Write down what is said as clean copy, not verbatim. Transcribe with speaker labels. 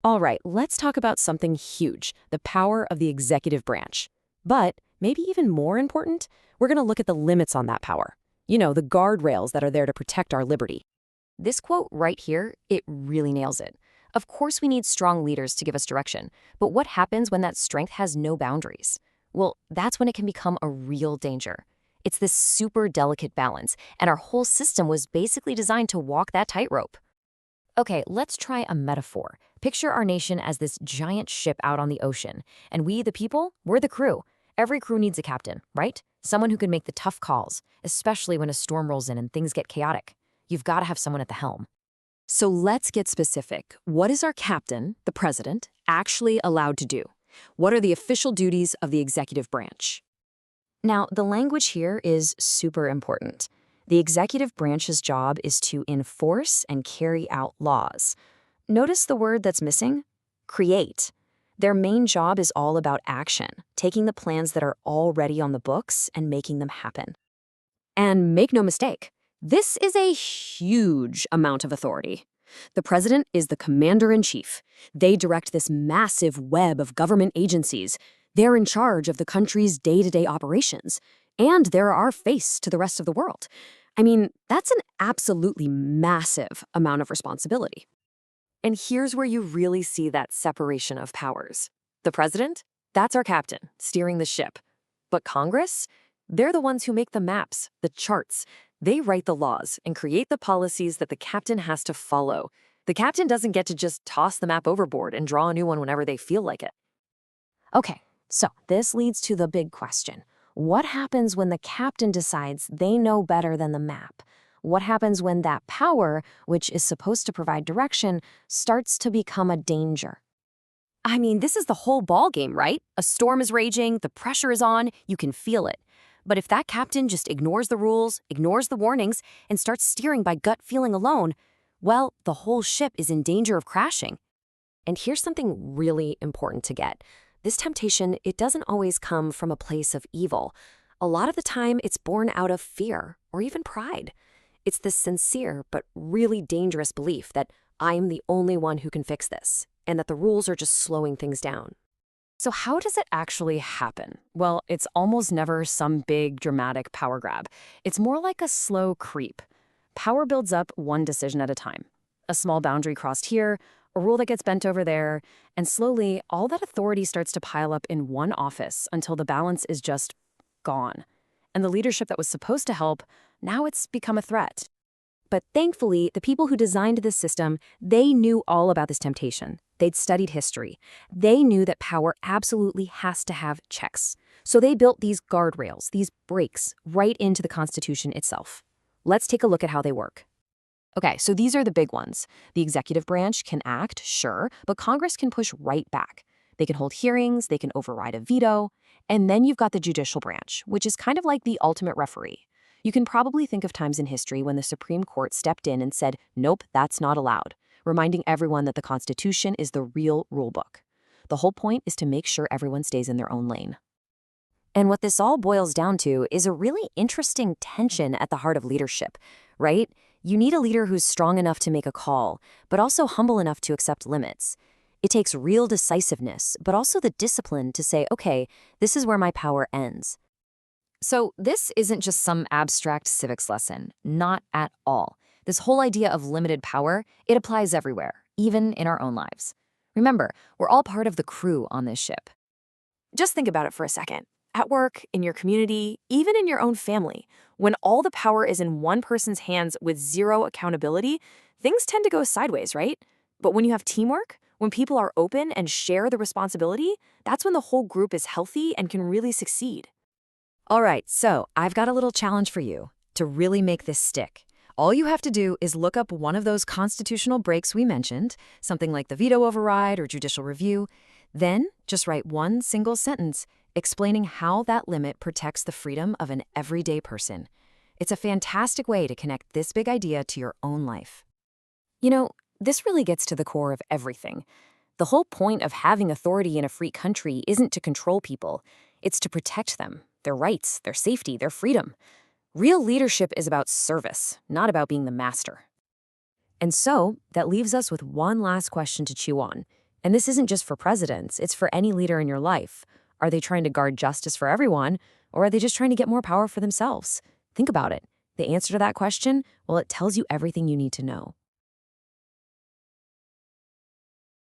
Speaker 1: All right, let's talk about something huge, the power of the executive branch. But maybe even more important, we're going to look at the limits on that power. You know, the guardrails that are there to protect our liberty. This quote right here, it really nails it. Of course, we need strong leaders to give us direction, but what happens when that strength has no boundaries? Well, that's when it can become a real danger. It's this super delicate balance, and our whole system was basically designed to walk that tightrope. Okay, let's try a metaphor. Picture our nation as this giant ship out on the ocean, and we, the people, we're the crew. Every crew needs a captain, right? Someone who can make the tough calls, especially when a storm rolls in and things get chaotic. You've got to have someone at the helm. So let's get specific. What is our captain, the president, actually allowed to do? What are the official duties of the executive branch? Now, the language here is super important. The executive branch's job is to enforce and carry out laws. Notice the word that's missing? Create. Their main job is all about action, taking the plans that are already on the books and making them happen. And make no mistake, this is a huge amount of authority. The president is the commander-in-chief. They direct this massive web of government agencies. They're in charge of the country's day-to-day operations. And they're our face to the rest of the world. I mean, that's an absolutely massive amount of responsibility. And here's where you really see that separation of powers. The president? That's our captain, steering the ship. But Congress? They're the ones who make the maps, the charts. They write the laws and create the policies that the captain has to follow. The captain doesn't get to just toss the map overboard and draw a new one whenever they feel like it. Okay, so this leads to the big question. What happens when the captain decides they know better than the map? What happens when that power, which is supposed to provide direction, starts to become a danger? I mean, this is the whole ballgame, right? A storm is raging, the pressure is on, you can feel it. But if that captain just ignores the rules, ignores the warnings, and starts steering by gut feeling alone, well, the whole ship is in danger of crashing. And here's something really important to get. This temptation, it doesn't always come from a place of evil. A lot of the time, it's born out of fear or even pride. It's this sincere but really dangerous belief that I'm the only one who can fix this, and that the rules are just slowing things down. So how does it actually happen? Well, it's almost never some big, dramatic power grab. It's more like a slow creep. Power builds up one decision at a time. A small boundary crossed here, a rule that gets bent over there, and slowly, all that authority starts to pile up in one office until the balance is just gone. And the leadership that was supposed to help, now it's become a threat. But thankfully, the people who designed this system, they knew all about this temptation. They'd studied history. They knew that power absolutely has to have checks. So they built these guardrails, these brakes, right into the Constitution itself. Let's take a look at how they work. Okay, so these are the big ones. The executive branch can act, sure, but Congress can push right back. They can hold hearings, they can override a veto, and then you've got the judicial branch, which is kind of like the ultimate referee. You can probably think of times in history when the Supreme Court stepped in and said, nope, that's not allowed, reminding everyone that the Constitution is the real rulebook. The whole point is to make sure everyone stays in their own lane. And what this all boils down to is a really interesting tension at the heart of leadership, right? You need a leader who's strong enough to make a call, but also humble enough to accept limits. It takes real decisiveness, but also the discipline to say, okay, this is where my power ends. So this isn't just some abstract civics lesson, not at all. This whole idea of limited power, it applies everywhere, even in our own lives. Remember, we're all part of the crew on this ship. Just think about it for a second. At work, in your community, even in your own family, when all the power is in one person's hands with zero accountability, things tend to go sideways, right? But when you have teamwork, when people are open and share the responsibility, that's when the whole group is healthy and can really succeed. All right, so I've got a little challenge for you to really make this stick. All you have to do is look up one of those constitutional breaks we mentioned, something like the veto override or judicial review. Then just write one single sentence explaining how that limit protects the freedom of an everyday person. It's a fantastic way to connect this big idea to your own life. You know, this really gets to the core of everything. The whole point of having authority in a free country isn't to control people. It's to protect them, their rights, their safety, their freedom. Real leadership is about service, not about being the master. And so, that leaves us with one last question to chew on. And this isn't just for presidents, it's for any leader in your life. Are they trying to guard justice for everyone, or are they just trying to get more power for themselves? Think about it. The answer to that question, well, it tells you everything you need to know.